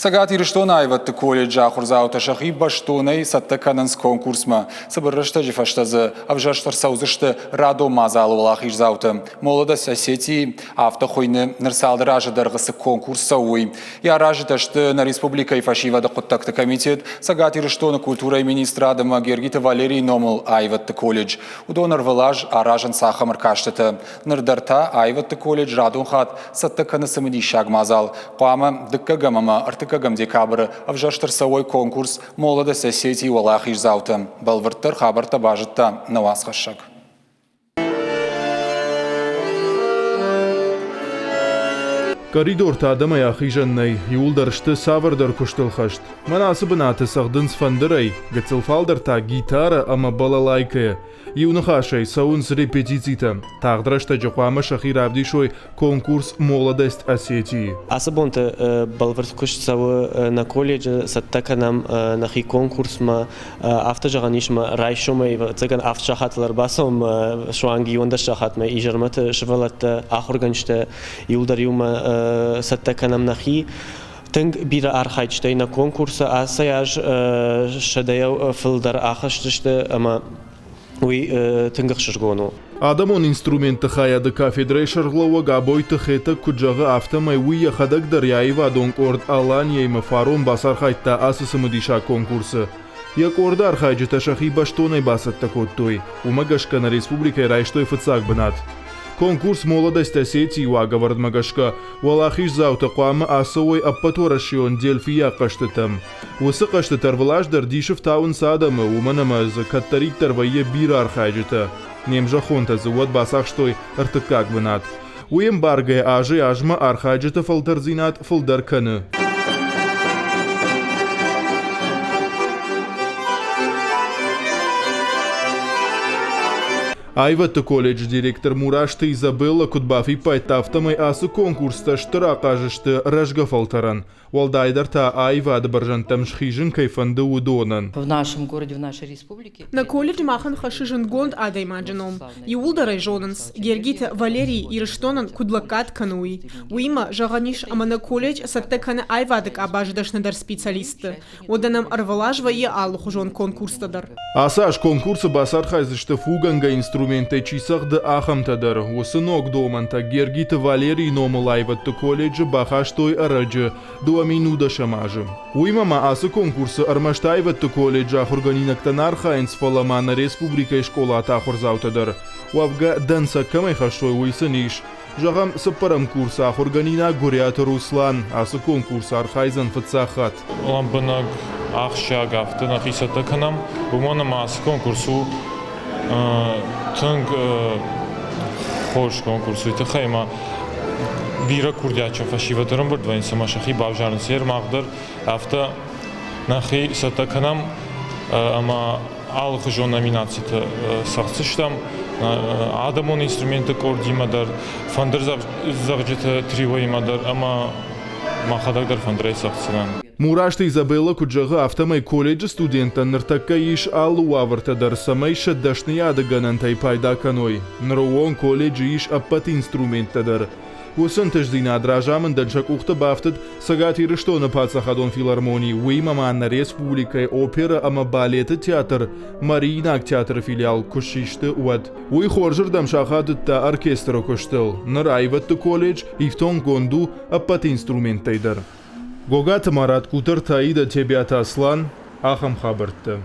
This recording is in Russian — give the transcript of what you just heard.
Сагати Риштона айватты колледжа хурзаута шахи баштоной саттакананс конкурсма. Сабыррашта жифаштазы авжаштар саузышты радо мазалы валахиш заута. Молодость Осетии автохойны нырсалды ражыдарғысы конкурс сауй. Я ражыташты на республика и фашивада құттақты комитет Сагати Риштона культура и министра адама Гергита Валерий Номыл айватты колледж. Удонар валаж аражан сахамыр каштыты. Нырдарта айватты колледж радон хат саттаканы самыди шаг мазал. Қуама дыкка гамама артыкагам декабры авжаштар савой конкурс молодость Осетии валахиш заута. Балвырттар хабарта бажытта навасхашак. Коридор тадама яхижаннай, юлдаршты савардар куштылхашт. Манасыбынаты сағдынс фандырай, гацылфалдарта гитара ама балалайкая. Юнахашай саунс репетицита. Тағдрашта жоқуама шахир абдишой конкурс молодость Осетии. Асыбонты балвырт куш савы на колледже саттаканам нахи конкурсма автожағанишма райшомай цыган автошахатлар басом шуанги юнда шахатма ижарматы шывалатта ахурганшта юлдар юма саттаканам нахи. Тынг бира архайчтай на конкурса асаяж шадаяв филдар ахаштышты ама уй тынгах шыргону. Адамон инструменты хаяды кафедрай шырглауа габойты хета куджағы автомай уйя хадак дарьяева донг орд аланьяйма фарон басар хайтта асысымы диша конкурсы. Як орда архайджита шахи баштонай басатта коттой. Умагашка на республикай райштой фыцак бынат. Конкурс молодость Осетии уаговард магашка. Валахиш заута қуамы асауай аппаторашион дельфия қаштытам. Усы қаштытар валаждар дишев таун садамы уманамаз каттариктар вайе бира архайджита. Немжа хонтазы уад басахштой артыкак бынат. Уем баргай ажы ажма архайджита фалдарзинат фалдарканы. Айватты колледж директор Мурашты Изабелла Кутбафи пайтафтамай асы конкурста штыра кажышты ражга фалтаран. Валдайдарта айва адабаржантам шхижин кайфанды удонан. В нашем городе, в нашей республике. На колледж махан хашижин гонд адаймаджаном. Иулдарай жонанс, Гергита Валерий Ирштонан кудлакат кануи. Уима жаганиш ама на колледж саттаканы айвадык абаждашнадар специалисты. Оданам арвалажва и аллухужон конкурстадар. Асаш конкурса басар хайзышты фуганга инструменты чисахды ахамтадар. Осынок доманта Гергита Валерий Номыл айватты колледжі бахаштой араджы. Минуда шамажы. Уймама асы конкурсы армаштайватты колледж ахурганинактанар хайнс фаламана республика и школа атахурзаутадар. Уавга данса камай хашой уйсаниш. Жагам сапарам курса ахурганина гурят Руслан. Асы конкурс архайзан фацахат. Ламбанаг ахшаг авто нахисата канам. Уманам асы конкурсу тынг хош конкурсу ити хайма. Бира курдяча фашивадарам бардвайн самашахи бавжарнсер мағдар авто нахи саттаканам ама алхыжон номинацията сақсыштам адамон инструменты кордимадар фандыр зағжыты тривоимадар ама махадагдар фандрай сақсынан. Мурашты Изабелла куджағы автомай колледжі студента ныртакка иш алу авыртадар самай шаддашны ядыганантай пайда каной. Нруон колледжі иш аппат инструментадар. Усын тыждина дражамын дальшак ухта бафтыд Сагати Риштона пацахадон филармонии уймаманна республикай опера ама балеты театр Маринак театр филиал кушишты уад. Уй хоржырдам шахадытта оркестра куштыл. Нырайватты колледж ифтон гонду аппат инструментайдар. Гогат Марат Кутар Таида Тебят Аслан Ахам хабыртты.